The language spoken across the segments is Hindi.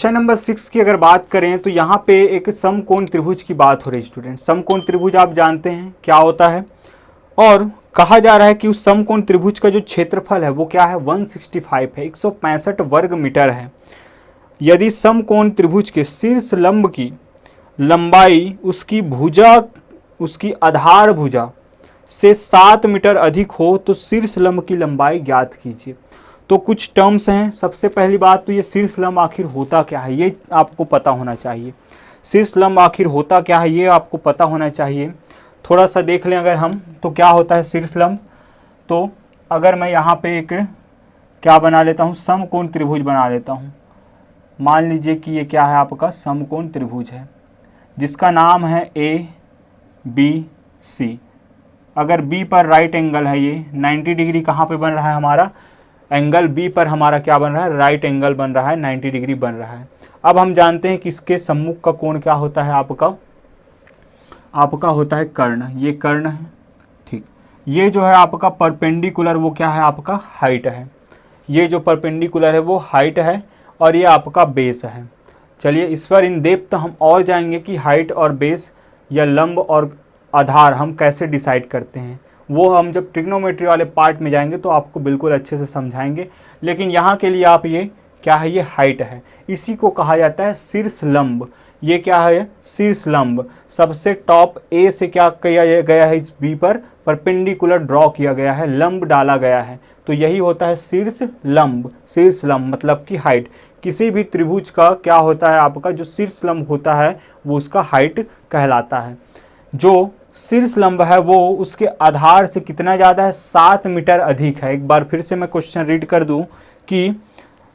क्वेश्चन नंबर 6 की अगर बात करें तो यहाँ पे एक समकोण त्रिभुज की बात हो रही है स्टूडेंट। समकोण त्रिभुज आप जानते हैं क्या होता है, और कहा जा रहा है कि उस समकोण त्रिभुज का जो क्षेत्रफल है वो क्या है, 165 है, 165 वर्ग मीटर है। यदि समकोण त्रिभुज के शीर्ष लंब की लंबाई उसकी आधार भुजा से 7 मीटर अधिक हो तो शीर्ष लंब की लंबाई ज्ञात कीजिए। तो कुछ टर्म्स हैं। सबसे पहली बात तो ये शीर्ष लंब आखिर होता क्या है, ये आपको पता होना चाहिए। शीर्ष लंब आखिर होता क्या है ये आपको पता होना चाहिए। थोड़ा सा देख लें अगर हम, तो क्या होता है शीर्ष लंब। तो अगर मैं यहाँ पे एक क्या बना लेता हूँ, समकोण त्रिभुज बना लेता हूँ। मान लीजिए कि ये क्या है, आपका समकोण त्रिभुज है जिसका नाम है ABC। अगर B पर राइट एंगल है, ये 90 डिग्री कहाँ पे बन रहा है हमारा, एंगल B पर हमारा क्या बन रहा है, राइट एंगल बन रहा है, 90 डिग्री बन रहा है। अब हम जानते हैं कि इसके सम्मुख का कोण क्या होता है, आपका होता है कर्ण। ये कर्ण है, ठीक। ये जो है आपका परपेंडिकुलर, वो क्या है, आपका हाइट है। ये जो परपेंडिकुलर है वो हाइट है, और ये आपका बेस है। चलिए इस पर इन डेप्थ हम और जाएंगे कि हाइट और बेस या लंब और आधार हम कैसे डिसाइड करते हैं, वो हम जब ट्रिग्नोमेट्री वाले पार्ट में जाएंगे तो आपको बिल्कुल अच्छे से समझाएंगे। लेकिन यहाँ के लिए आप ये क्या है, ये हाइट है, इसी को कहा जाता है शीर्ष लंब। ये क्या है, शीर्ष लंब। सबसे टॉप ए से क्या किया गया है, इस बी पर परपेंडिकुलर ड्रॉ किया गया है, लंब डाला गया है, तो यही होता है शीर्ष लंब। शीर्ष लंब मतलब कि हाइट। किसी भी त्रिभुज का क्या होता है, आपका जो शीर्ष लंब होता है वो उसका हाइट कहलाता है। जो शीर्ष लंब है वो उसके आधार से कितना ज़्यादा है, 7 मीटर अधिक है। एक बार फिर से मैं क्वेश्चन रीड कर दूं कि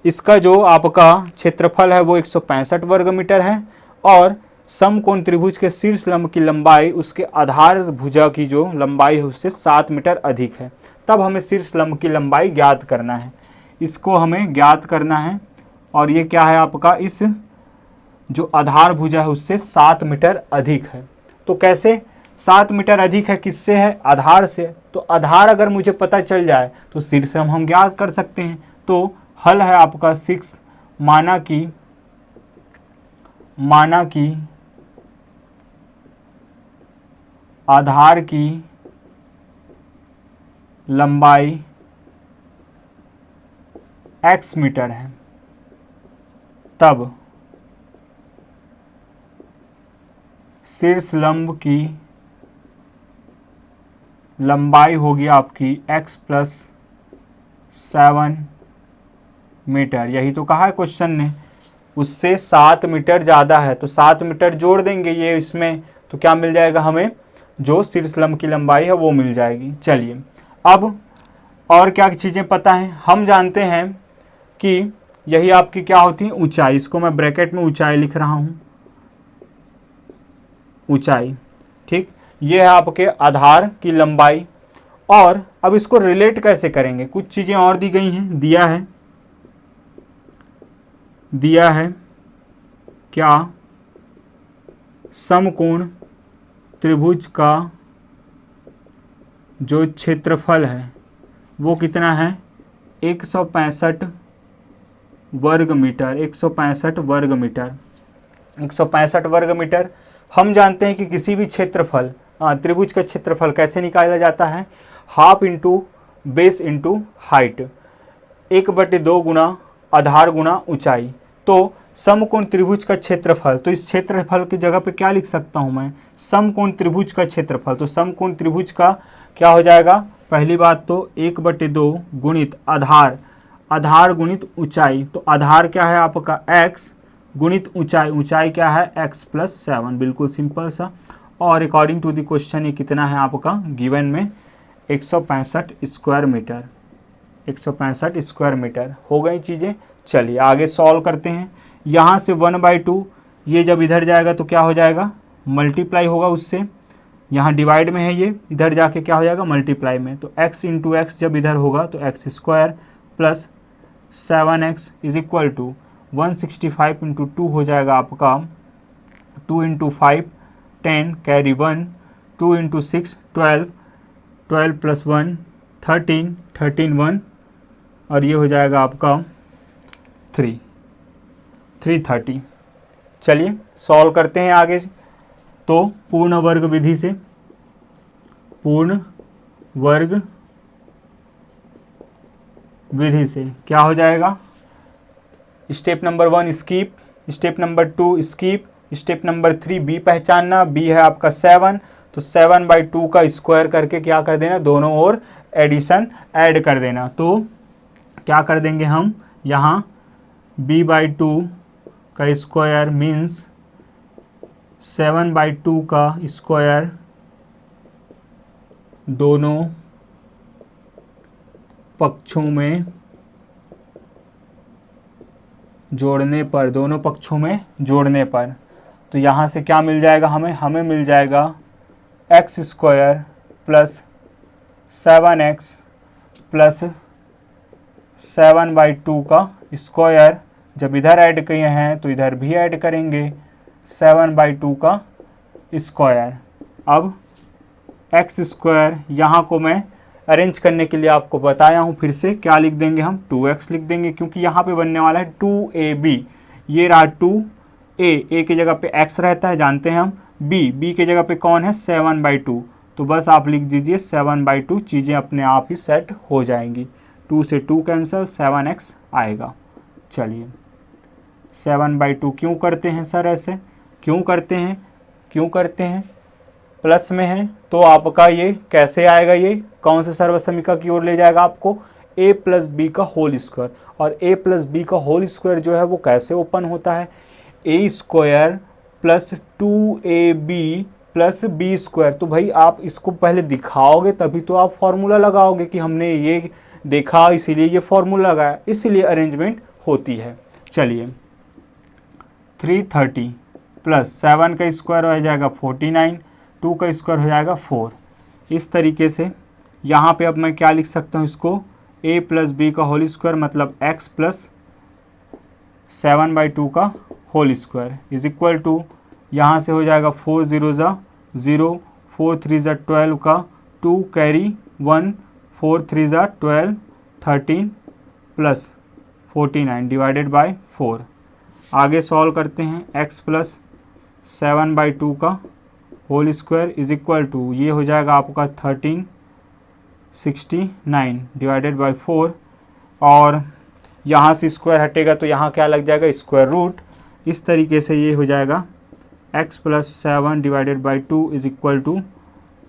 इसका जो आपका क्षेत्रफल है वो 165 वर्ग मीटर है, और समकोण त्रिभुज के शीर्ष लंब की लंबाई उसके आधार भुजा की जो लंबाई है उससे 7 मीटर अधिक है। तब हमें शीर्ष लंब की लंबाई ज्ञात करना है, इसको हमें ज्ञात करना है। और ये क्या है आपका, इस जो आधार भुजा है उससे 7 मीटर अधिक है। तो कैसे 7 मीटर अधिक है, किससे है, आधार से। तो आधार अगर मुझे पता चल जाए तो शीर्ष लंब हम ज्ञात कर सकते हैं। तो हल है आपका 6, माना कि आधार की लंबाई x मीटर है, तब शीर्ष लंब की लंबाई होगी आपकी x प्लस 7 मीटर। यही तो कहा है क्वेश्चन ने, उससे 7 मीटर ज़्यादा है तो 7 मीटर जोड़ देंगे ये इसमें, तो क्या मिल जाएगा हमें, जो शीर्ष लंब की लंबाई है वो मिल जाएगी। चलिए अब और क्या चीज़ें पता हैं, हम जानते हैं कि यही आपकी क्या होती है, ऊंचाई। इसको मैं ब्रैकेट में ऊंचाई लिख रहा हूँ, ऊंचाई, ठीक। ये है आपके आधार की लंबाई। और अब इसको रिलेट कैसे करेंगे, कुछ चीज़ें और दी गई हैं। दिया है क्या, समकोण त्रिभुज का जो क्षेत्रफल है वो कितना है, 165 वर्ग मीटर। 165 वर्ग मीटर, 165 वर्ग मीटर। हम जानते हैं कि किसी भी क्षेत्रफल, त्रिभुज का क्षेत्रफल कैसे निकाला जाता है, half into base into height, 1/2 गुना आधार गुना ऊंचाई। तो समकोण त्रिभुज का क्षेत्रफल, तो इस क्षेत्रफल की जगह पे क्या लिख सकता हूं मैं, समकोण त्रिभुज का क्षेत्रफल। तो समकोण त्रिभुज का क्या हो जाएगा, पहली बात तो 1/2 गुणित आधार गुणित ऊंचाई। तो आधार क्या है आपका x गुणित ऊंचाई क्या है x प्लस 7, बिल्कुल सिंपल सा। और अकॉर्डिंग टू द क्वेश्चन ये कितना है आपका गिवन में, 165 स्क्वायर मीटर। 165 स्क्वायर मीटर हो गई चीज़ें। चलिए आगे सॉल्व करते हैं। यहाँ से 1/2 ये जब इधर जाएगा तो क्या हो जाएगा, मल्टीप्लाई होगा उससे। यहाँ डिवाइड में है ये, इधर जाके क्या हो जाएगा, मल्टीप्लाई में। तो x इंटू एक्स जब इधर होगा तो x square plus 7x is equal to 165 into 2 हो जाएगा आपका 2 इंटू 5 10 कैरी 1, 2 इंटू 6 12, 12 प्लस 1 13, 13 1, और ये हो जाएगा आपका 3। 330। चलिए सॉल्व करते हैं आगे। तो पूर्ण वर्ग विधि से, पूर्ण वर्ग विधि से क्या हो जाएगा, step number 1 skip, step number 2 skip, step number 3 b पहचानना, बी है आपका 7, तो 7/2 का स्क्वायर करके क्या कर देना, दोनों ओर एडिशन ऐड कर देना। तो क्या कर देंगे हम यहाँ b/2 का स्क्वायर मीन्स 7/2 का स्क्वायर दोनों पक्षों में जोड़ने पर, दोनों पक्षों में जोड़ने पर, तो यहाँ से क्या मिल जाएगा हमें मिल जाएगा x square plus 7x plus 7/2 का स्क्वायर। जब इधर ऐड किए हैं तो इधर भी ऐड करेंगे 7/2 का स्क्वायर। अब x स्क्वायर यहाँ को मैं अरेंज करने के लिए आपको बताया हूँ, फिर से क्या लिख देंगे हम, 2x लिख देंगे, क्योंकि यहाँ पे बनने वाला है 2ab। ये रहा 2a की जगह पे x रहता है जानते हैं हम, b की जगह पे कौन है 7/2, तो बस आप लिख दीजिए 7/2, चीज़ें अपने आप ही सेट हो जाएंगी। 2 से 2 कैंसिल, 7x आएगा। चलिए 7/2 क्यों करते हैं सर ऐसे, क्यों करते हैं प्लस में है तो आपका ये कैसे आएगा, ये कौन से सर्वसमीका की ओर ले जाएगा आपको, a प्लस बी का होल स्क्वायर। और a प्लस बी का होल स्क्वायर जो है वो कैसे ओपन होता है, a square plus 2ab plus B square. तो भाई आप इसको पहले दिखाओगे तभी तो आप फॉर्मूला लगाओगे कि हमने ये देखा इसीलिए ये फॉर्मूला लगाया, इसीलिए अरेंजमेंट होती है। चलिए 330 प्लस 7 का स्क्वायर हो जाएगा 49, 2 का स्क्वायर हो जाएगा 4। इस तरीके से यहाँ पे अब मैं क्या लिख सकता हूँ इसको, a प्लस बी का होल स्क्वायर मतलब x प्लस 7/2 का whole square is equal to, यहाँ से हो जाएगा 4 0 ज़ा 0, 4 3 ज़ा 12 का 2 कैरी 1, 4 3 ज़ा 12, 13 प्लस 49 डिवाइडेड बाय 4। आगे सॉल्व करते हैं, x प्लस 7/2 का whole square is equal to, ये हो जाएगा आपका 1369 डिवाइडेड बाय 4, और यहाँ से स्क्वायर हटेगा तो यहाँ क्या लग जाएगा स्क्वायर रूट। इस तरीके से ये हो जाएगा x plus 7 divided by 2 is equal to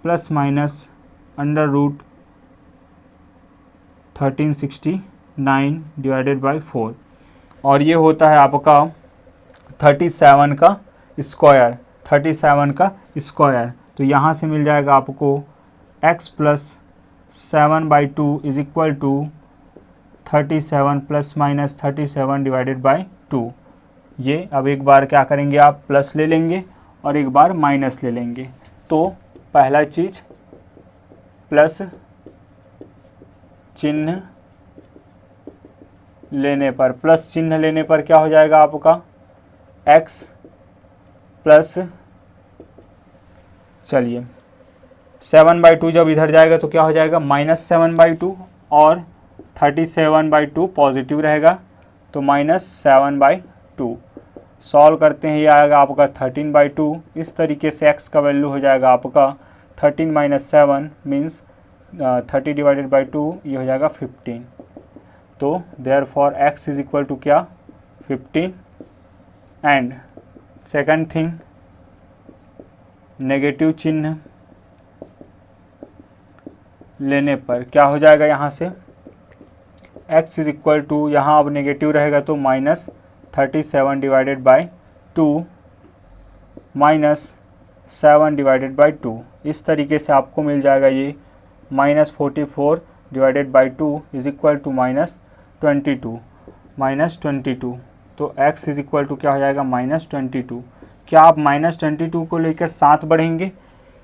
plus minus under root 1369 divided by 4, और ये होता है आपका 37 का स्क्वायर, 37 का स्क्वायर। तो यहाँ से मिल जाएगा आपको x plus 7/2 is equal to 37 plus minus 37 divided by 2। ये अब एक बार क्या करेंगे आप प्लस ले लेंगे और एक बार माइनस ले लेंगे। तो पहला चीज़ प्लस चिन्ह लेने पर, प्लस चिन्ह लेने पर क्या हो जाएगा आपका x प्लस, चलिए 7/2 जब इधर जाएगा तो क्या हो जाएगा -7/2, और 37/2 पॉजिटिव रहेगा तो -7/2। सॉल्व करते हैं, ये आएगा आपका 13/2। इस तरीके से x का वैल्यू हो जाएगा आपका 13 - 7 मीन्स 30 डिवाइडेड बाई 2, ये हो जाएगा 15। तो therefore x is equal to क्या 15। एंड सेकंड थिंग, नेगेटिव चिन्ह लेने पर क्या हो जाएगा, यहाँ से x इज इक्वल टू, यहाँ अब नेगेटिव रहेगा तो -37 डिवाइडेड बाई 2 -7 डिवाइडेड बाई 2। इस तरीके से आपको मिल जाएगा ये -44 divided by 2 is equal to -22। तो x इज इक्वल टू क्या हो जाएगा -22। क्या आप -22 को लेकर साथ बढ़ेंगे,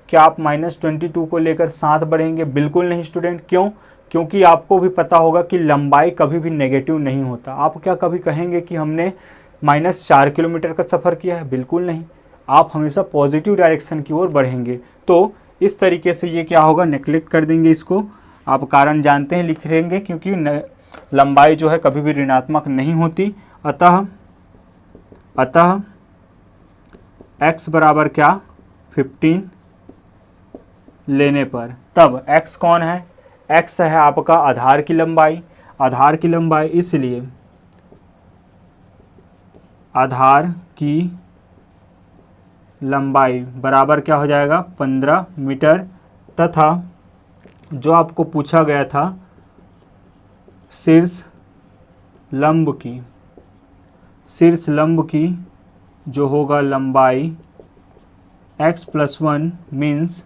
क्या आप -22 को लेकर साथ बढ़ेंगे? बिल्कुल नहीं स्टूडेंट। क्यों? क्योंकि आपको भी पता होगा कि लंबाई कभी भी नेगेटिव नहीं होता। आप क्या कभी कहेंगे कि हमने -4 किलोमीटर का सफ़र किया है? बिल्कुल नहीं, आप हमेशा पॉजिटिव डायरेक्शन की ओर बढ़ेंगे। तो इस तरीके से ये क्या होगा, नेग्लेक्ट कर देंगे इसको। आप कारण जानते हैं, लिख लेंगे, क्योंकि लंबाई जो है कभी भी ऋणात्मक नहीं होती। अतः अतः x बराबर क्या 15 लेने पर, तब x कौन है, x है आपका आधार की लंबाई, आधार की लंबाई, इसलिए आधार की लंबाई बराबर क्या हो जाएगा 15 मीटर, तथा जो आपको पूछा गया था शीर्ष लंब की जो होगा लंबाई x + 1 मीन्स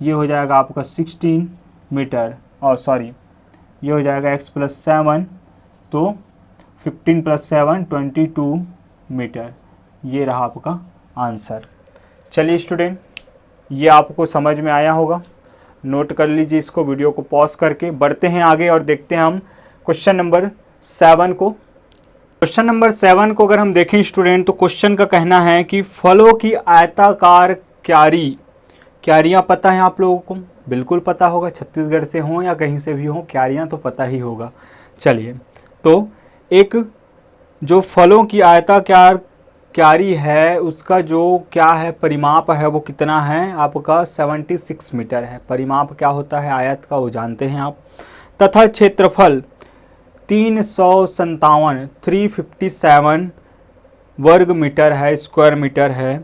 ये हो जाएगा आपका 16 मीटर, और सॉरी ये हो जाएगा x + 7, तो 15 + 7 22 मीटर, ये रहा आपका आंसर। चलिए स्टूडेंट, ये आपको समझ में आया होगा, नोट कर लीजिए इसको, वीडियो को पॉज करके बढ़ते हैं आगे और देखते हैं हम क्वेश्चन नंबर 7 को। क्वेश्चन नंबर 7 को अगर हम देखें स्टूडेंट, तो क्वेश्चन का कहना है कि फलों की आयताकार क्यारियाँ पता है आप लोगों को, बिल्कुल पता होगा, छत्तीसगढ़ से हों या कहीं से भी हों, क्यारियाँ तो पता ही होगा। चलिए, तो एक जो फलों की आयताकार क्यारी है उसका जो क्या है परिमाप है वो कितना है आपका 76 मीटर है। परिमाप क्या होता है आयत का वो जानते हैं आप। तथा क्षेत्रफल 357 वर्ग मीटर है, स्क्वायर मीटर है।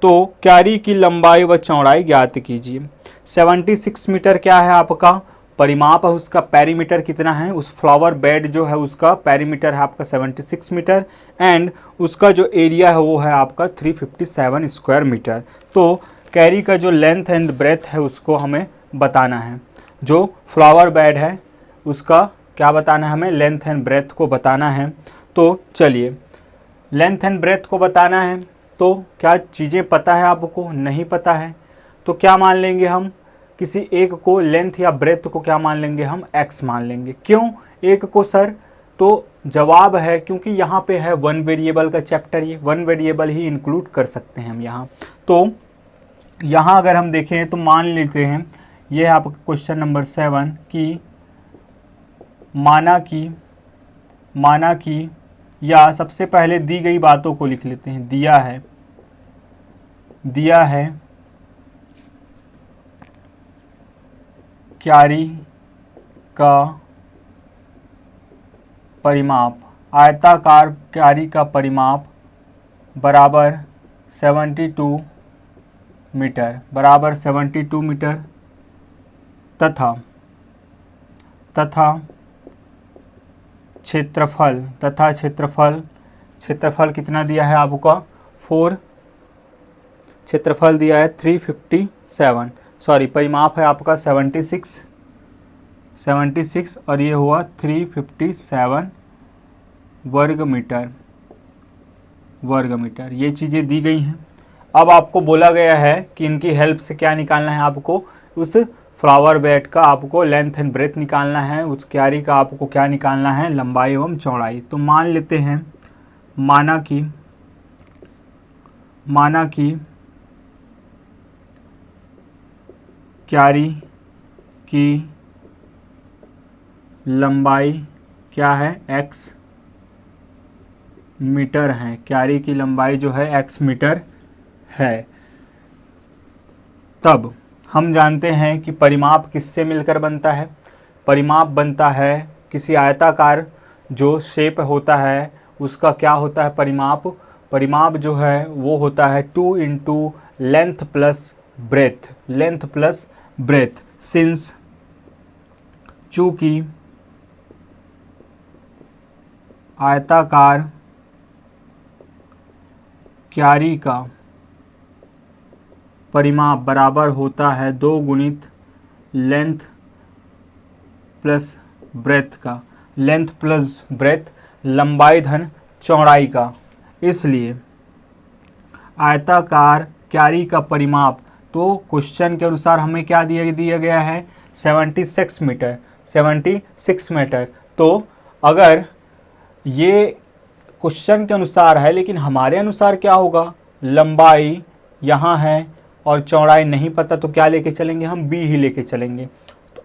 तो क्यारी की लंबाई व चौड़ाई ज्ञात कीजिए। 76 मीटर क्या है आपका परिमाप है, उसका पेरीमीटर कितना है, उस फ्लावर बेड जो है उसका पेरीमीटर है आपका 76 मीटर, एंड उसका जो एरिया है वो है आपका 357 स्क्वायर मीटर। तो कैरी का जो लेंथ एंड ब्रेथ है उसको हमें बताना है। जो फ्लावर बेड है उसका क्या बताना है हमें, लेंथ एंड ब्रेथ को बताना है। तो चलिए, लेंथ एंड ब्रेथ को बताना है, तो क्या चीज़ें पता है आपको, नहीं पता है, तो क्या मान लेंगे हम, किसी एक को लेंथ या ब्रेथ को क्या मान लेंगे हम, x मान लेंगे। क्यों एक को सर, तो जवाब है क्योंकि यहाँ पे है वन वेरिएबल का चैप्टर, ये वन वेरिएबल ही इंक्लूड कर सकते हैं हम यहाँ। तो यहाँ अगर हम देखें तो मान लेते हैं ये है आपका क्वेश्चन नंबर 7 की माना कि या सबसे पहले दी गई बातों को लिख लेते हैं। दिया है क्यारी का परिमाप, आयताकार क्यारी का परिमाप बराबर 72 मीटर, तथा क्षेत्रफल कितना दिया है आपका 4, क्षेत्रफल दिया है 357, सॉरी परिमाप है आपका 76 और ये हुआ 357 वर्ग मीटर। ये चीज़ें दी गई हैं। अब आपको बोला गया है कि इनकी हेल्प से क्या निकालना है आपको, उस फ्लावर बेड का आपको लेंथ एंड ब्रेथ निकालना है, उस क्यारी का आपको क्या निकालना है, लंबाई एवं चौड़ाई। तो मान लेते हैं माना कि क्यारी की लंबाई क्या है, x मीटर है। क्यारी की लंबाई जो है x मीटर है। तब हम जानते हैं कि परिमाप किससे मिलकर बनता है, परिमाप बनता है किसी आयताकार जो शेप होता है उसका क्या होता है परिमाप जो है वो होता है 2 × लेंथ प्लस ब्रेथ। सिंस चूँकि आयताकार क्यारी का परिमाप बराबर होता है 2 × लेंथ प्लस ब्रेथ का, लेंथ प्लस ब्रेथ लंबाई धन चौड़ाई का, इसलिए आयताकार क्यारी का परिमाप, तो क्वेश्चन के अनुसार हमें क्या दिया गया है 76 मीटर। तो अगर ये क्वेश्चन के अनुसार है लेकिन हमारे अनुसार क्या होगा, लंबाई यहाँ है और चौड़ाई नहीं पता, तो क्या लेके चलेंगे हम, b ही लेके चलेंगे।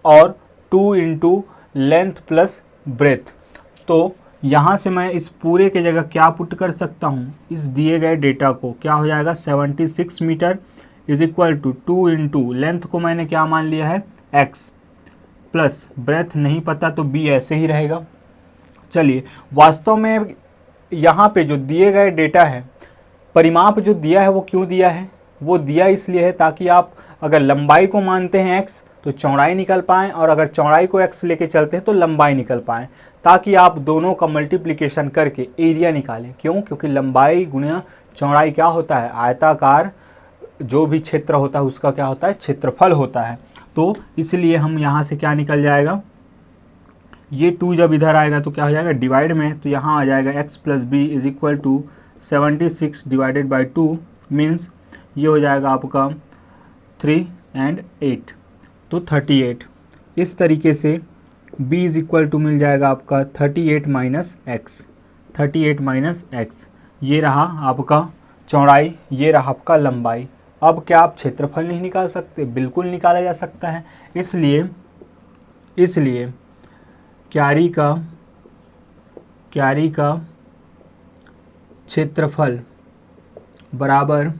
और 2 × लेंथ प्लस ब्रेथ, तो यहाँ से मैं इस पूरे के जगह क्या पुट कर सकता हूँ, इस दिए गए डेटा को, क्या हो जाएगा 76 meter is equal to 2 into length को मैंने क्या मान लिया है x, प्लस ब्रेथ नहीं पता तो b ऐसे ही रहेगा। चलिए वास्तव में यहाँ पे जो दिए गए डेटा है, परिमाप जो दिया है वो क्यों दिया है, वो दिया इसलिए है ताकि आप अगर लंबाई को मानते हैं x तो चौड़ाई निकल पाएँ, और अगर चौड़ाई को x लेके चलते हैं तो लंबाई निकल पाएँ, ताकि आप दोनों का मल्टीप्लिकेशन करके एरिया निकालें। क्यों? क्योंकि लंबाई गुणा चौड़ाई क्या होता है, आयताकार जो भी क्षेत्र होता है उसका क्या होता है, क्षेत्रफल होता है। तो इसलिए हम यहाँ से क्या निकल जाएगा, ये 2 जब इधर आएगा तो क्या हो जाएगा डिवाइड में, तो यहाँ आ जाएगा x plus b is equal to 76 divided by 2 means ये हो जाएगा आपका 3 and 8 तो 38। इस तरीके से b इज इक्वल टू मिल जाएगा आपका 38 माइनस एक्स, 38 माइनस एक्स। ये रहा आपका चौड़ाई, ये रहा आपका लंबाई। अब क्या आप क्षेत्रफल नहीं निकाल सकते? बिल्कुल निकाला जा सकता है। इसलिए क्यारी का क्षेत्रफल बराबर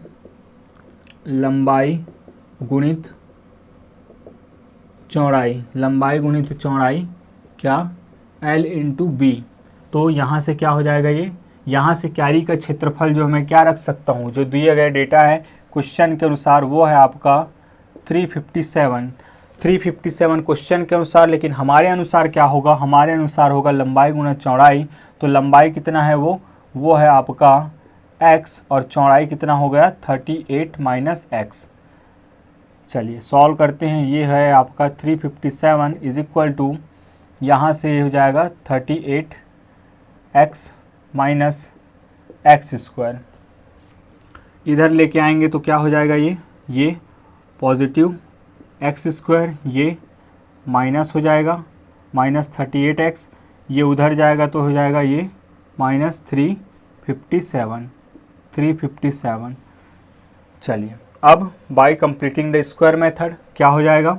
लंबाई गुणित चौड़ाई, लंबाई गुणित चौड़ाई क्या L इंटू बी। तो यहाँ से क्या हो जाएगा, ये यहाँ से क्यारी का क्षेत्रफल जो मैं क्या रख सकता हूँ, जो दिए गए डेटा है क्वेश्चन के अनुसार वो है आपका 357 क्वेश्चन के अनुसार। लेकिन हमारे अनुसार क्या होगा, हमारे अनुसार होगा लंबाई गुणा चौड़ाई। तो लंबाई कितना है वो है आपका x, और चौड़ाई कितना हो गया 38 माइनस एक्स। चलिए सॉल्व करते हैं। ये है आपका 357 इज इक्वल टू, यहाँ से हो जाएगा 38x माइनस एक्स स्क्वायर, इधर लेके आएंगे तो क्या हो जाएगा, ये पॉजिटिव एक्स स्क्वायर, ये माइनस हो जाएगा माइनस 38x, ये उधर जाएगा तो हो जाएगा ये माइनस 357। चलिए अब bye completing the square method क्या हो जाएगा,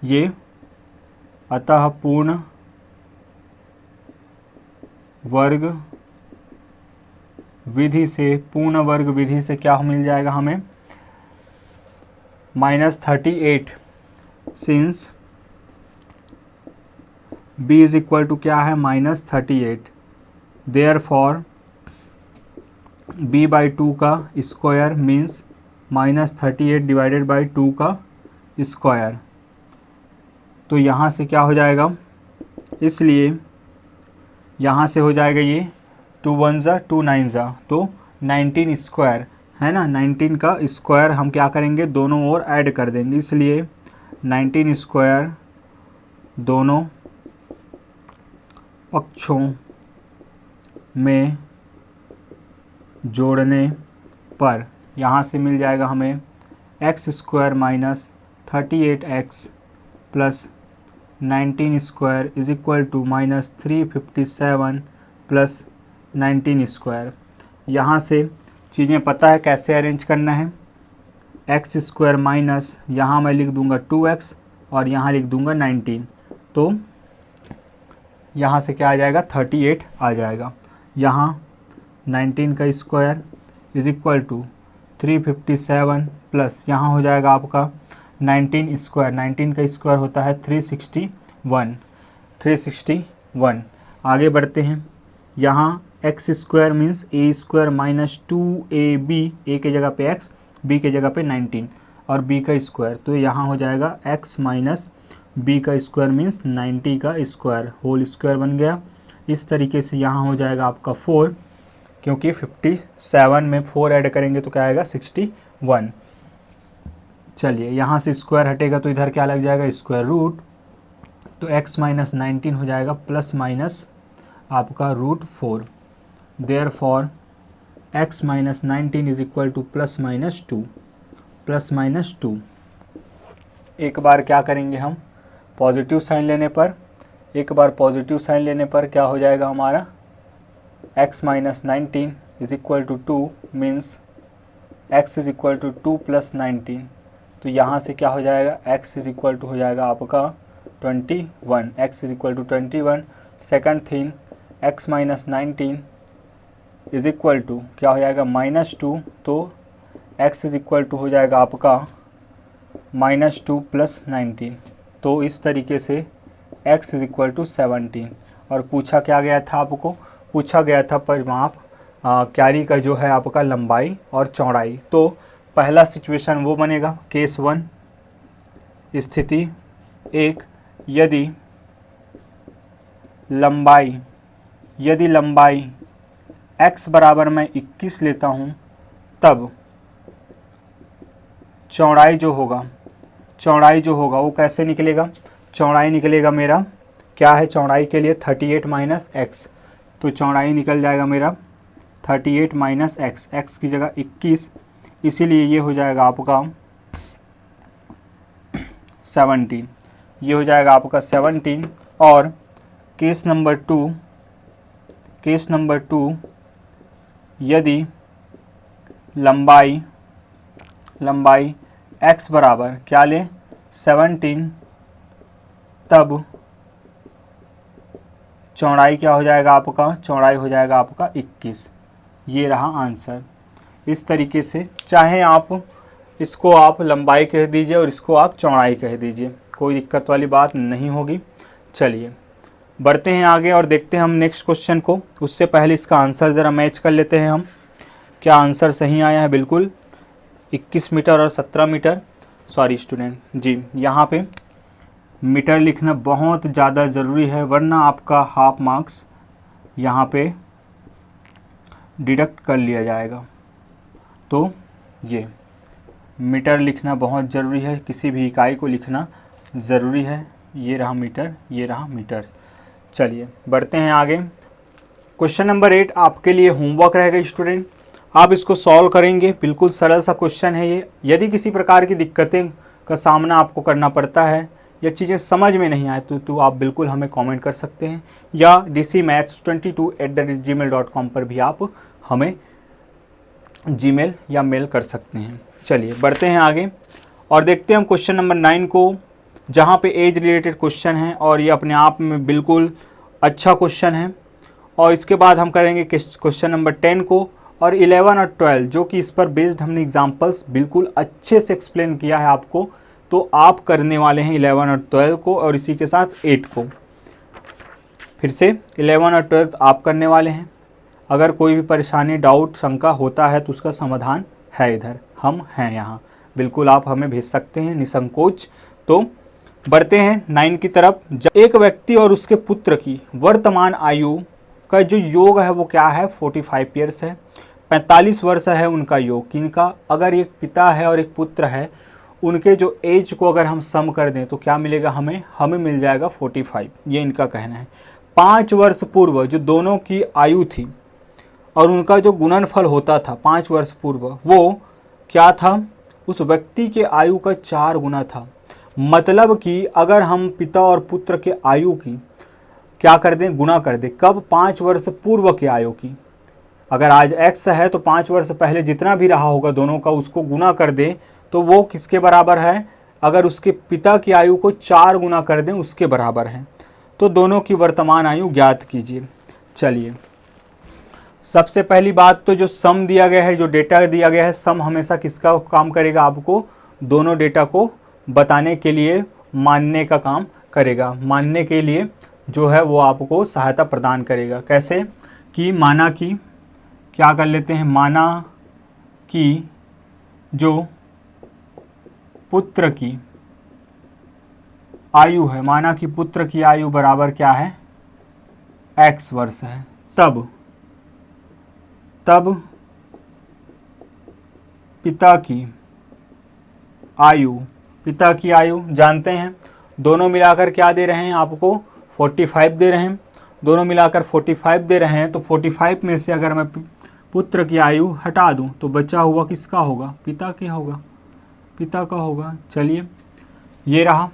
ये अतः पूर्ण वर्ग विधि से क्या मिल जाएगा हमें -38 since b is equal to क्या है -38, देयरफॉर b बाई 2 का स्क्वायर मीन्स -38 डिवाइडेड बाई 2 का स्क्वायर। तो यहाँ से क्या हो जाएगा, इसलिए यहाँ से हो जाएगा ये 2 1 जा 2 9 जा तो 19 स्क्वायर है ना, 19 का स्क्वायर हम क्या करेंगे दोनों ओर ऐड कर देंगे, इसलिए 19 स्क्वायर दोनों पक्षों में जोड़ने पर यहाँ से मिल जाएगा हमें x square minus 38x plus 19 square is equal to minus 357 plus 19 square. यहाँ से चीज़ें पता है कैसे अरेंज करना है, एक्स स्क्वायर माइनस यहाँ मैं लिख दूंगा 2x और यहाँ लिख दूंगा 19, तो यहाँ से क्या आ जाएगा 38 आ जाएगा। यहाँ 19 का square is equal to 357 plus यहाँ हो जाएगा आपका 19 स्क्वायर, 19 का स्क्वायर होता है 361। आगे बढ़ते हैं, यहाँ एक्स स्क्वायर मीन्स ए स्क्वायर माइनस 2ab, ए के जगह पे x, b के जगह पे 19 और b का स्क्वायर, तो यहाँ हो जाएगा x माइनस b का स्क्वायर मीन्स 90 का स्क्वायर, होल स्क्वायर बन गया। इस तरीके से यहाँ हो जाएगा आपका 4, क्योंकि 57 में 4 ऐड करेंगे तो क्या आएगा 61। चलिए यहाँ से स्क्वायर हटेगा तो इधर क्या लग जाएगा स्क्वायर रूट, तो x माइनस 19 हो जाएगा प्लस माइनस आपका √4, therefore x minus 19 is equal to plus minus 2। एक बार क्या करेंगे हम पॉजिटिव साइन लेने पर, क्या हो जाएगा हमारा x minus 19 is equal to 2 means x is equal to 2 plus 19, तो यहाँ से क्या हो जाएगा x इज इक्वल टू हो जाएगा आपका 21, x is equal to 21। Second thing x minus 19 is equal to क्या हो जाएगा -2, तो x इज इक्वल टू हो जाएगा आपका -2 + 19। तो इस तरीके से x इज इक्वल टू 17। और पूछा क्या गया था, आपको पूछा गया था परिमाप क्यारी का जो है आपका लंबाई और चौड़ाई। तो पहला सिचुएशन वो बनेगा केस 1, स्थिति 1, यदि लंबाई x बराबर मैं 21 लेता हूँ, तब चौड़ाई जो होगा वो कैसे निकलेगा, चौड़ाई निकलेगा मेरा क्या है, चौड़ाई के लिए 38 माइनस एक्स, तो चौड़ाई निकल जाएगा मेरा 38 माइनस एक्स, एक्स की जगह 21, इसीलिए ये हो जाएगा आपका 17, ये हो जाएगा आपका 17। और केस नंबर टू, यदि लंबाई x बराबर क्या ले 17, तब चौड़ाई क्या हो जाएगा आपका, चौड़ाई हो जाएगा आपका 21। ये रहा आंसर। इस तरीके से चाहे आप इसको आप लंबाई कह दीजिए और इसको आप चौड़ाई कह दीजिए, कोई दिक्कत वाली बात नहीं होगी। चलिए बढ़ते हैं आगे और देखते हैं हम नेक्स्ट क्वेश्चन को। उससे पहले इसका आंसर ज़रा मैच कर लेते हैं हम, क्या आंसर सही आया है। बिल्कुल 21 मीटर और 17 मीटर, सॉरी स्टूडेंट जी, यहाँ पे मीटर लिखना बहुत ज़्यादा ज़रूरी है, वरना आपका हाफ मार्क्स यहाँ पे डिडक्ट कर लिया जाएगा। तो ये मीटर लिखना बहुत ज़रूरी है, किसी भी इकाई को लिखना ज़रूरी है। ये रहा मीटर, ये रहा मीटर। चलिए बढ़ते हैं आगे। क्वेश्चन नंबर 8 आपके लिए होमवर्क रहेगा स्टूडेंट, आप इसको सॉल्व करेंगे। बिल्कुल सरल सा क्वेश्चन है ये। यदि किसी प्रकार की दिक्कतें का सामना आपको करना पड़ता है या चीज़ें समझ में नहीं आए तो आप बिल्कुल हमें कमेंट कर सकते हैं, या dcmaths22@gmail.com पर भी आप हमें जीमेल या मेल कर सकते हैं। चलिए बढ़ते हैं आगे और देखते हैं हम क्वेश्चन नंबर 9 को, जहाँ पे एज रिलेटेड क्वेश्चन है और ये अपने आप में बिल्कुल अच्छा क्वेश्चन है। और इसके बाद हम करेंगे क्वेश्चन नंबर 10 को और 11 और 12, जो कि इस पर बेस्ड हमने एग्जांपल्स बिल्कुल अच्छे से एक्सप्लेन किया है आपको। तो आप करने वाले हैं 11 और 12 को और इसी के साथ 8 को। फिर से 11 और 12 आप करने वाले हैं। अगर कोई भी परेशानी, डाउट, शंका होता है तो उसका समाधान है इधर, हम हैं यहाँ, बिल्कुल आप हमें भेज सकते हैं निसंकोच। तो बढ़ते हैं 9 की तरफ। एक व्यक्ति और उसके पुत्र की वर्तमान आयु का जो योग है वो क्या है, 45 ईयर्स है। 45 वर्ष है उनका योग, किनका, अगर एक पिता है और एक पुत्र है, उनके जो एज को अगर हम सम कर दें तो क्या मिलेगा हमें मिल जाएगा 45। ये इनका कहना है। 5 वर्ष पूर्व जो दोनों की आयु थी और उनका जो गुणनफल होता था 5 वर्ष पूर्व, वो क्या था, उस व्यक्ति के आयु का 4 गुना था। मतलब कि अगर हम पिता और पुत्र के आयु की क्या कर दें, गुना कर दें, कब, 5 वर्ष पूर्व के आयु की। अगर आज x है तो 5 वर्ष पहले जितना भी रहा होगा दोनों का, उसको गुना कर दें तो वो किसके बराबर है, अगर उसके पिता की आयु को 4 गुना कर दें उसके बराबर है। तो दोनों की वर्तमान आयु ज्ञात कीजिए। चलिए सबसे पहली बात तो जो सम दिया गया है, जो डेटा दिया गया है, सम हमेशा किसका काम करेगा, आपको दोनों डेटा को बताने के लिए मानने का काम करेगा। मानने के लिए जो है वो आपको सहायता प्रदान करेगा। कैसे कि माना कि क्या कर लेते हैं, माना कि जो पुत्र की आयु है, माना कि पुत्र की आयु बराबर क्या है, x वर्ष है, तब पिता की आयु जानते हैं, दोनों मिलाकर क्या दे रहे हैं आपको, 45 दे रहे हैं। दोनों मिलाकर 45 दे रहे हैं, तो 45 में से अगर मैं पुत्र की आयु हटा दूं तो बचा हुआ किसका होगा, पिता का होगा। चलिए ये रहा।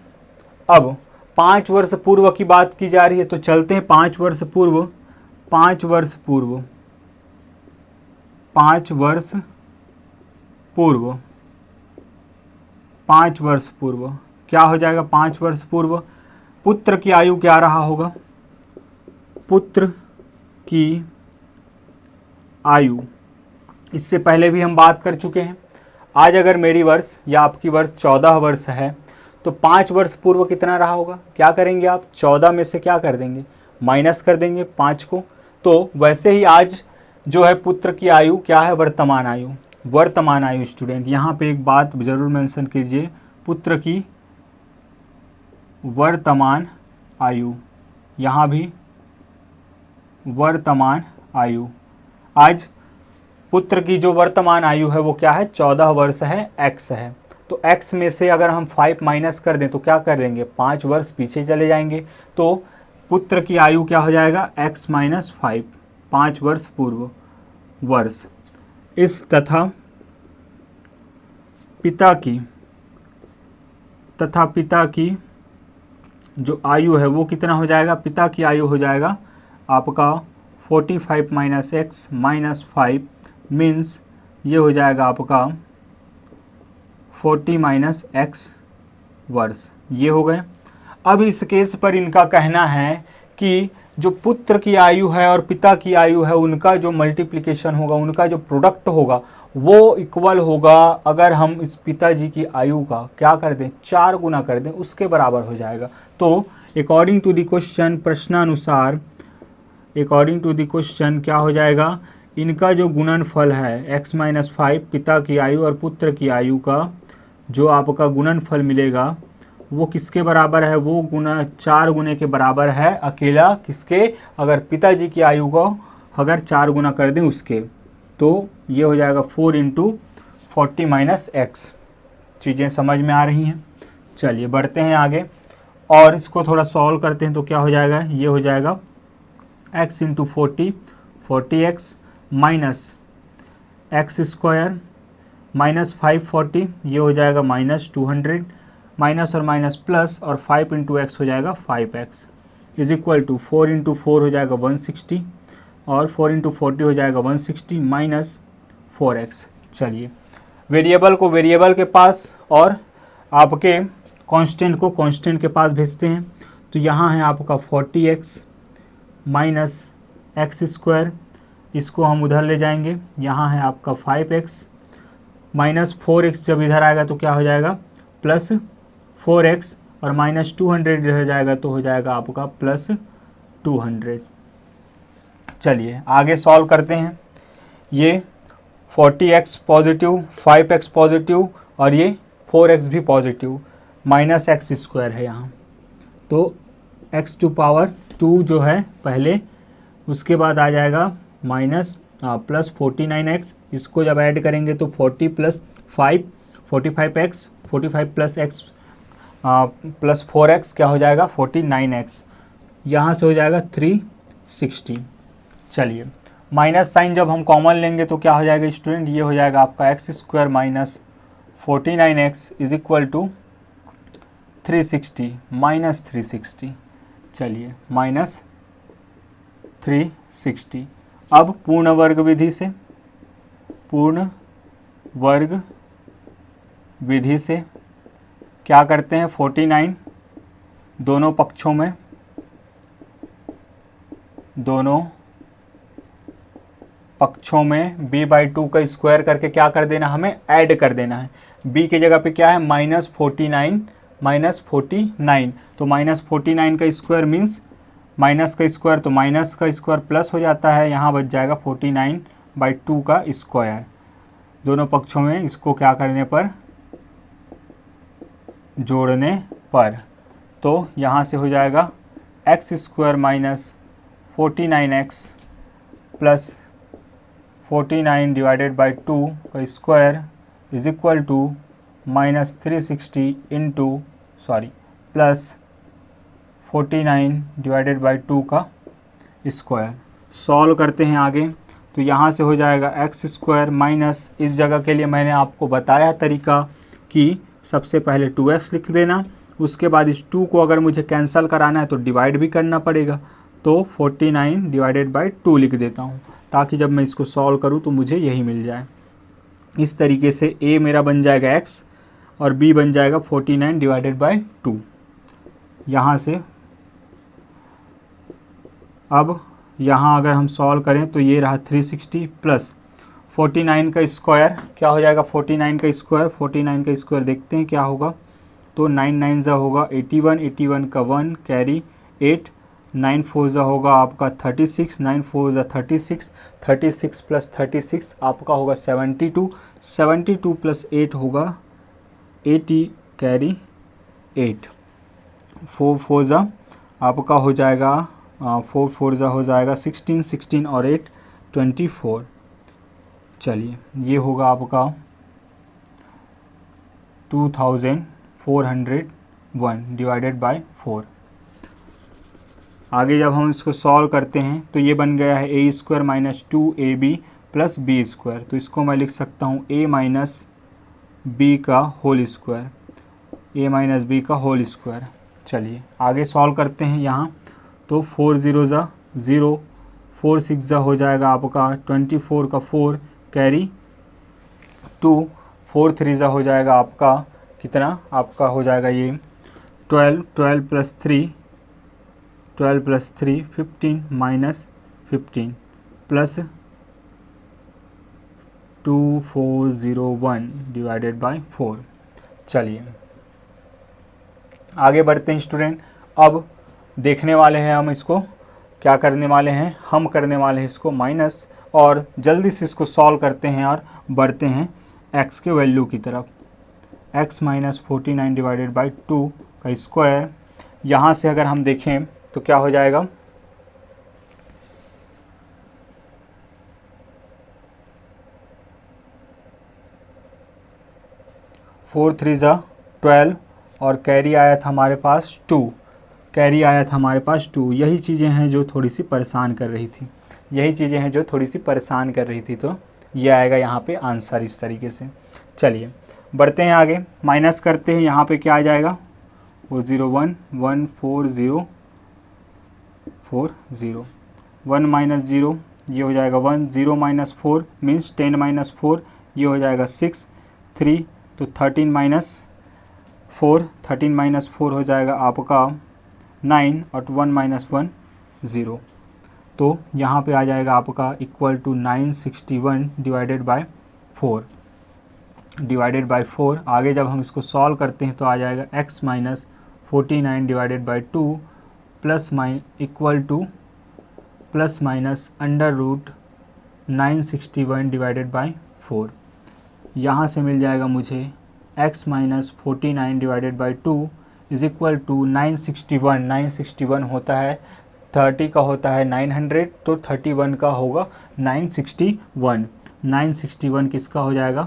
अब 5 वर्ष पूर्व की बात की जा रही है तो चलते हैं 5 वर्ष पूर्व क्या हो जाएगा, 5 वर्ष पूर्व पुत्र की आयु क्या रहा होगा, पुत्र की आयु, इससे पहले भी हम बात कर चुके हैं। आज अगर मेरी वर्ष या आपकी वर्ष 14 वर्ष है तो 5 वर्ष पूर्व कितना रहा होगा? क्या करेंगे आप? 14 में से क्या कर देंगे? माइनस कर देंगे 5 को। तो वैसे ही आज जो है पुत्र की आयु क्या है? वर्तमान आयु। वर्तमान आयु स्टूडेंट, यहाँ पे एक बात जरूर मेंशन कीजिए, पुत्र की वर्तमान आयु, यहाँ भी वर्तमान आयु। आज पुत्र की जो वर्तमान आयु है वो क्या है? 14 वर्ष है, x है। तो x में से अगर हम 5 माइनस कर दें तो क्या कर देंगे? 5 वर्ष पीछे चले जाएंगे। तो पुत्र की आयु क्या हो जाएगा? x माइनस 5, 5 वर्ष पूर्व वर्ष। इस तथा पिता की जो आयु है वो कितना हो जाएगा? पिता की आयु हो जाएगा आपका 45 माइनस एक्स माइनस 5 मीन्स ये हो जाएगा आपका 40 माइनस एक्स वर्ष। ये हो गए। अब इस केस पर इनका कहना है कि जो पुत्र की आयु है और पिता की आयु है उनका जो मल्टीप्लिकेशन होगा, उनका जो प्रोडक्ट होगा वो इक्वल होगा अगर हम इस पिताजी की आयु का क्या कर दें? 4 गुना कर दें, उसके बराबर हो जाएगा। तो अकॉर्डिंग टू द क्वेश्चन, प्रश्नानुसार अकॉर्डिंग टू द क्वेश्चन क्या हो जाएगा? इनका जो गुणनफल है x माइनस 5 पिता की आयु और पुत्र की आयु का जो आपका गुणनफल मिलेगा वो किसके बराबर है? वो 4 गुने के बराबर है। अकेला किसके? अगर पिताजी की आयु को अगर 4 गुना कर दें उसके, तो ये हो जाएगा 4 इंटू 40 माइनस एक्स। चीज़ें समझ में आ रही हैं? चलिए बढ़ते हैं आगे और इसको थोड़ा सॉल्व करते हैं। तो क्या हो जाएगा? ये हो जाएगा x into 40x minus x square minus 540, ये हो जाएगा माइनस 200, माइनस और माइनस प्लस और 5 इंटू एक्स हो जाएगा 5x is equal to 4 into 4 हो जाएगा 160 और 4 इंटू 40 हो जाएगा 160 माइनस 4x। चलिए वेरिएबल को वेरिएबल के पास और आपके कांस्टेंट को कांस्टेंट के पास भेजते हैं। तो यहाँ है आपका 40x माइनस एक्स स्क्वायर, इसको हम उधर ले जाएंगे। यहाँ है आपका 5x माइनस 4x, जब इधर आएगा तो क्या हो जाएगा? प्लस 4x और माइनस 200 इधर जाएगा तो हो जाएगा आपका प्लस 200। चलिए आगे सॉल्व करते हैं। ये 40x पॉजिटिव, 5x पॉजिटिव और ये 4x भी पॉजिटिव, माइनस एक्स स्क्वायर है यहाँ। तो x टू पावर 2 जो है पहले, उसके बाद आ जाएगा माइनस प्लस 49x, इसको जब ऐड करेंगे तो 40 plus 5 45x, 45 plus x plus 4x क्या हो जाएगा? 49x। यहाँ से हो जाएगा 360। चलिए माइनस साइन जब हम कॉमन लेंगे तो क्या हो जाएगा स्टूडेंट? ये हो जाएगा आपका x square minus 49x is equal to 360 minus 360। चलिए माइनस 360। अब पूर्ण वर्ग विधि से क्या करते हैं? 49 दोनों पक्षों में b/2 का स्क्वायर करके क्या कर देना? हमें ऐड कर देना है। b की जगह पे क्या है? माइनस 49 तो माइनस 49 का स्क्वायर मीन्स माइनस का स्क्वायर, तो माइनस का स्क्वायर प्लस हो जाता है, यहाँ बच जाएगा 49/2 का स्क्वायर। दोनों पक्षों में इसको क्या करने पर? जोड़ने पर। तो यहाँ से हो जाएगा x square minus 49x plus 49 divided by 2 का square is equal to minus 360 into plus 49 divided by 2 का स्क्वायर। सॉल्व करते हैं आगे। तो यहाँ से हो जाएगा एक्स स्क्वायर माइनस, इस जगह के लिए मैंने आपको बताया तरीका कि सबसे पहले 2x लिख देना, उसके बाद इस 2 को अगर मुझे कैंसिल कराना है तो डिवाइड भी करना पड़ेगा। तो 49 डिवाइडेड बाई 2 लिख देता हूँ ताकि जब मैं इसको सॉल्व करूँ तो मुझे यही मिल जाए। इस तरीके से a मेरा बन जाएगा x और b बन जाएगा 49 डिवाइडेड बाई 2। यहाँ से अब यहाँ अगर हम सॉल्व करें तो ये रहा 360 प्लस 49 का स्क्वायर क्या हो जाएगा, 49 का स्क्वायर, 49 का स्क्वायर देखते हैं क्या होगा, तो 9 9 ज़ा होगा 81, 81 का 1 कैरी 8, 9 4 ज़ा होगा आपका 36, 9 4 ज़ा 36, 36 प्लस 36 आपका होगा 72, 72 प्लस 8 होगा 80 कैरी 8, 4 4 ज़ा आपका हो जाएगा 4 4 ज़ा हो जाएगा 16, 16 और 8 24। चलिए ये होगा आपका 2401 डिवाइडेड बाय 4। आगे जब हम इसको सॉल्व करते हैं तो ये बन गया है A square minus 2ab plus B square, तो इसको मैं लिख सकता हूँ a माइनस बी का whole square, a minus B का होल स्क्वायर। चलिए आगे सॉल्व करते हैं यहाँ, तो 4 0 ज़ा 0, 4 6 ज़ा हो जाएगा आपका 24 का 4 कैरी 2, 4 3 ज़ा हो जाएगा आपका कितना, आपका हो जाएगा ये 12, 12 plus 3 15 minus 15 plus 2401 divided by 4। चलिए आगे बढ़ते हैं स्टूडेंट। अब देखने वाले हैं हम इसको क्या करने वाले हैं, हम करने वाले हैं इसको माइनस, और जल्दी से इसको सॉल्व करते हैं और बढ़ते हैं x के वैल्यू की तरफ। x माइनस 49 डिवाइडेड बाई 2 का स्क्वायर, यहाँ से अगर हम देखें तो क्या हो जाएगा, फोर 3 ज़ा 12 और कैरी आया था हमारे पास 2, कैरी आया था हमारे पास 2। यही चीज़ें हैं जो थोड़ी सी परेशान कर रही थी, यही चीज़ें हैं जो थोड़ी सी परेशान कर रही थी, तो ये आएगा यहाँ पे आंसर इस तरीके से। चलिए बढ़ते हैं आगे, माइनस करते हैं, यहाँ पे क्या आ जाएगा 401 140 40 1 माइनस 0 ये हो जाएगा 1, 0 माइनस 4 मीन्स 10 माइनस 4 ये हो जाएगा 6, 3 तो 13 माइनस 4, 13 माइनस 4 हो जाएगा आपका 9 और 1 माइनस 1 0, तो यहाँ पे आ जाएगा आपका इक्वल टू 961 डिवाइडेड बाय 4। आगे जब हम इसको सॉल्व करते हैं तो आ जाएगा x minus 49 divided by 2 plus equal to plus minus under root 961 divided by 4। यहाँ से मिल जाएगा मुझे x minus 49 divided by 2 is equal to 961 होता है 30 का होता है 900, तो 31 का होगा 961 किसका हो जाएगा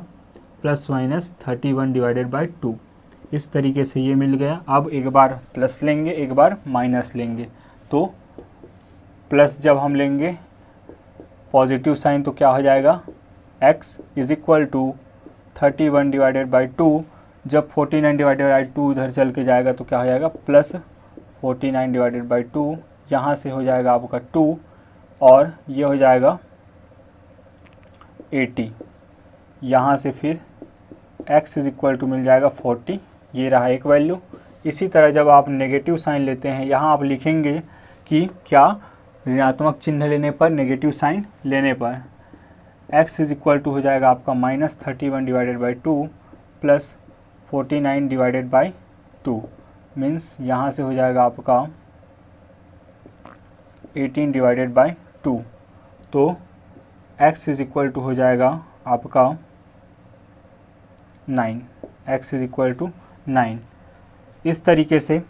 प्लस माइनस 31 डिवाइडेड बाई 2। इस तरीके से ये मिल गया। अब एक बार प्लस लेंगे एक बार माइनस लेंगे, तो प्लस जब हम लेंगे पॉजिटिव साइन तो क्या हो जाएगा x is equal to 31 divided by 2, जब 49 डिवाइडेड बाई 2 उधर चल के जाएगा तो क्या हो जाएगा प्लस 49 डिवाइडेड बाई 2, यहाँ से हो जाएगा आपका 2 और ये हो जाएगा 80, यहाँ से फिर x इज इक्वल टू मिल जाएगा 40, ये रहा एक वैल्यू। इसी तरह जब आप नेगेटिव साइन लेते हैं, यहाँ आप लिखेंगे कि क्या ऋणात्मक चिन्ह लेने पर, नेगेटिव साइन लेने पर x इज इक्वल टू हो जाएगा आपका minus 31 divided by 2 plus 49 divided by 2 means यहाँ से हो जाएगा आपका 18 डिवाइडेड बाई 2, तो x इज इक्वल टू हो जाएगा आपका 9, x इज इक्वल टू 9। इस तरीके से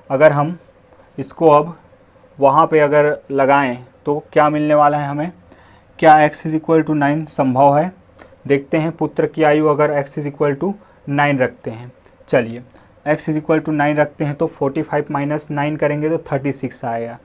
अगर हम इसको अब वहाँ पे अगर लगाएं तो क्या मिलने वाला है हमें, क्या x इज इक्वल टू 9 संभव है। देखते हैं पुत्र की आयु अगर x इज इक्वल टू 9 रखते हैं। चलिए x इज इक्वल टू 9 रखते हैं तो 45 माइनस 9 करेंगे तो 36 आएगा।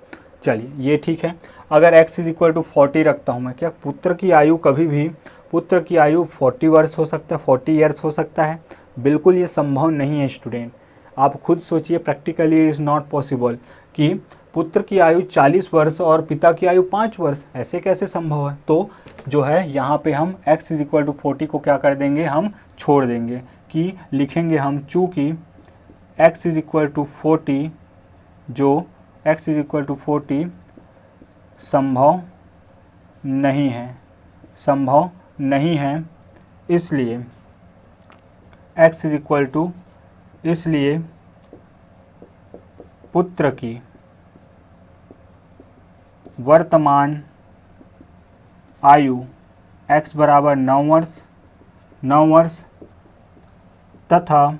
चलिए ये ठीक है। अगर x इज इक्वल टू 40 रखता हूँ मैं, क्या पुत्र की आयु कभी भी, पुत्र की आयु 40 वर्ष हो सकता है, 40 ईयर्स हो सकता है? बिल्कुल ये संभव नहीं है स्टूडेंट। आप खुद सोचिए, प्रैक्टिकली इज़ नॉट पॉसिबल कि पुत्र की आयु 40 वर्ष और पिता की आयु 5 वर्ष, ऐसे कैसे संभव है। तो जो है यहाँ पे हम x इज इक्वल टू 40 को क्या कर देंगे, हम छोड़ देंगे, कि लिखेंगे हम चूँकि x इज इक्वल टू 40, जो x इज इक्वल टू 40 संभव नहीं है, संभव नहीं है। इसलिए x इज इक्वल टू, इसलिए पुत्र की वर्तमान आयु x बराबर 9 वर्ष तथा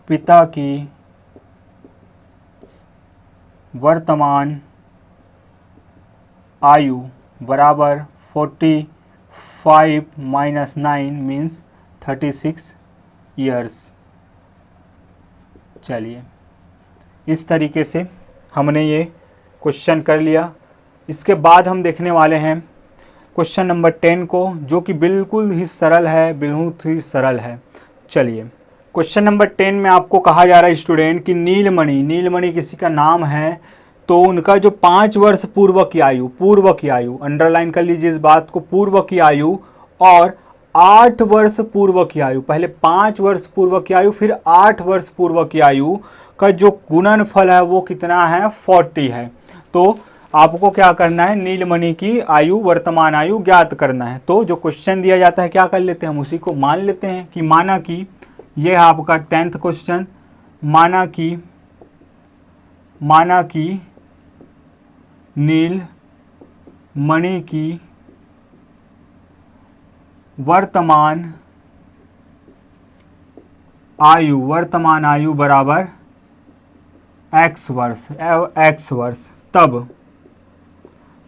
पिता की वर्तमान आयु बराबर 45 माइनस 9 मीन्स 36 ईयर्स। चलिए, इस तरीके से हमने ये क्वेश्चन कर लिया। इसके बाद हम देखने वाले हैं क्वेश्चन नंबर 10 को, जो कि बिल्कुल ही सरल है, बहुत ही सरल है। चलिए, क्वेश्चन नंबर 10 में आपको कहा जा रहा है स्टूडेंट कि नीलमणि किसी का नाम है, तो उनका जो 5 वर्ष पूर्व की आयु, अंडरलाइन कर लीजिए इस बात को, पूर्व की आयु और 8 वर्ष पूर्व की आयु, पहले 5 वर्ष पूर्व की आयु फिर 8 वर्ष पूर्व की आयु का जो गुणनफल है वो कितना है, 40 है। तो आपको क्या करना है, नीलमणि की आयु, वर्तमान आयु ज्ञात करना है। तो जो क्वेश्चन दिया जाता है क्या कर लेते हैं, हम उसी को मान लेते हैं कि माना कि ये है आपका 10th क्वेश्चन, माना कि नीलमणि की वर्तमान आयु बराबर x वर्ष,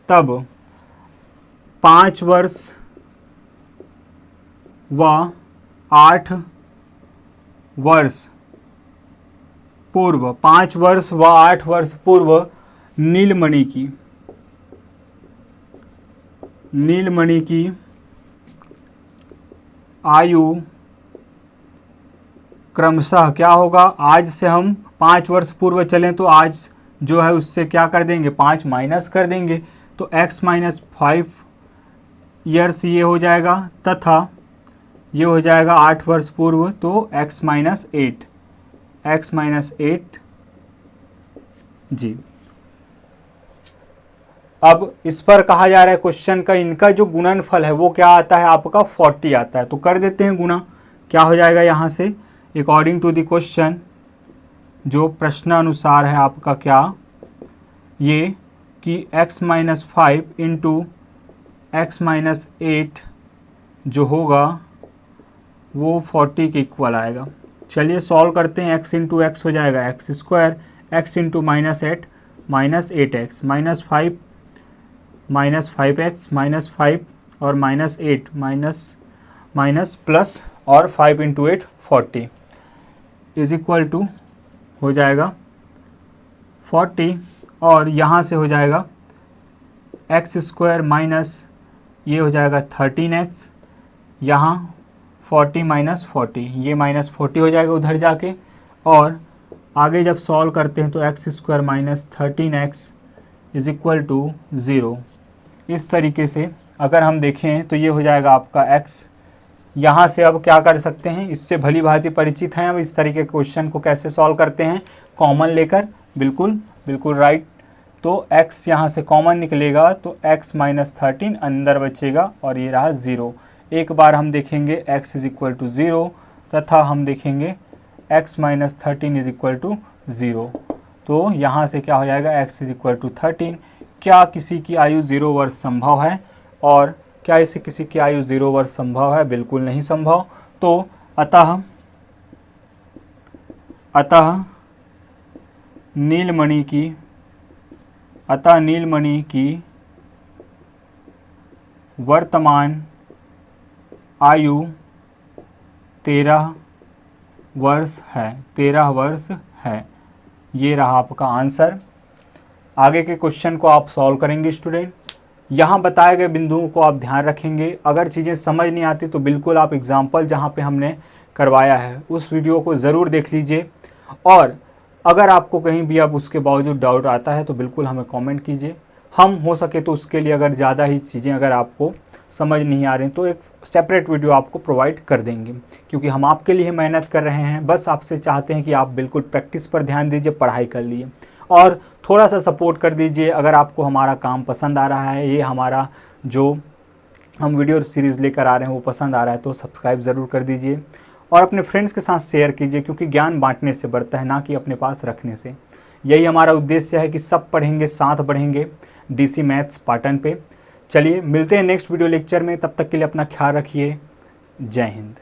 तब 5 वर्ष व 8 वर्ष पूर्व, 5 वर्ष व 8 वर्ष पूर्व नीलमणि की आयु क्रमशः क्या होगा, आज से हम 5 वर्ष पूर्व चलें तो आज जो है उससे क्या कर देंगे, 5 माइनस कर देंगे, तो x माइनस 5 ईयर्स ये हो जाएगा, तथा ये हो जाएगा 8 वर्ष पूर्व, तो x माइनस 8 जी। अब इस पर कहा जा रहा है क्वेश्चन का, इनका जो गुणनफल है वो क्या आता है, आपका 40 आता है। तो कर देते हैं गुणा, क्या हो जाएगा यहाँ से, अकॉर्डिंग टू द क्वेश्चन, जो प्रश्न अनुसार है आपका क्या, ये कि x minus 5 into x minus 8 जो होगा वो 40 के इक्वल आएगा। चलिए सॉल्व करते हैं, x इंटू एक्स हो जाएगा x square, x into minus 8 minus 8x, minus 5x minus 5 और माइनस 8 माइनस प्लस और 5 इंटू 8 40 इज इक्वल टू हो जाएगा 40, और यहाँ से हो जाएगा एक्स स्क्वायर माइनस ये हो जाएगा 13x, यहाँ 40 माइनस 40, ये माइनस 40 हो जाएगा उधर जाके, और आगे जब सॉल्व करते हैं तो x square minus 13x is equal to 0। इस तरीके से अगर हम देखें तो ये हो जाएगा आपका x। यहाँ से अब क्या कर सकते हैं, इससे भली भांति परिचित हैं। अब इस तरीके के क्वेश्चन को कैसे सॉल्व करते हैं, कॉमन लेकर, बिल्कुल राइट। तो x यहाँ से कॉमन निकलेगा तो x माइनस 13 अंदर बचेगा और ये रहा 0। एक बार हम देखेंगे x इज इक्वल टू 0 तथा हम देखेंगे x minus 13 is equal to 0। तो यहाँ से क्या हो जाएगा, x इज इक्वल टू 13। क्या किसी की आयु 0 वर्ष संभव है, और क्या इसे किसी की आयु 0 वर्ष संभव है, बिल्कुल नहीं संभव। तो अतः नीलमणि की वर्तमान आयु 13 वर्ष है। ये रहा आपका आंसर। आगे के क्वेश्चन को आप सॉल्व करेंगे स्टूडेंट। यहाँ बताए गए बिंदुओं को आप ध्यान रखेंगे। अगर चीज़ें समझ नहीं आती तो बिल्कुल आप एग्जाम्पल जहाँ पे हमने करवाया है उस वीडियो को ज़रूर देख लीजिए, और अगर आपको कहीं भी अब उसके बावजूद डाउट आता है तो बिल्कुल हमें कमेंट कीजिए। हम हो सके तो उसके लिए अगर ज़्यादा ही चीज़ें अगर आपको समझ नहीं आ रही तो एक सेपरेट वीडियो आपको प्रोवाइड कर देंगे, क्योंकि हम आपके लिए मेहनत कर रहे हैं। बस आपसे चाहते हैं कि आप बिल्कुल प्रैक्टिस पर ध्यान दीजिए, पढ़ाई कर लिए। और थोड़ा सा सपोर्ट कर दीजिए। अगर आपको हमारा काम पसंद आ रहा है, ये हमारा जो हम वीडियो सीरीज़ लेकर आ रहे हैं वो पसंद आ रहा है, तो सब्सक्राइब ज़रूर कर दीजिए और अपने फ्रेंड्स के साथ शेयर कीजिए, क्योंकि ज्ञान बांटने से बढ़ता है, ना कि अपने पास रखने से। यही हमारा उद्देश्य है कि सब पढ़ेंगे, साथ बढ़ेंगे डीसी मैथ्स पाटन पे। चलिए मिलते हैं नेक्स्ट वीडियो लेक्चर में, तब तक के लिए अपना ख्याल रखिए। जय हिंद।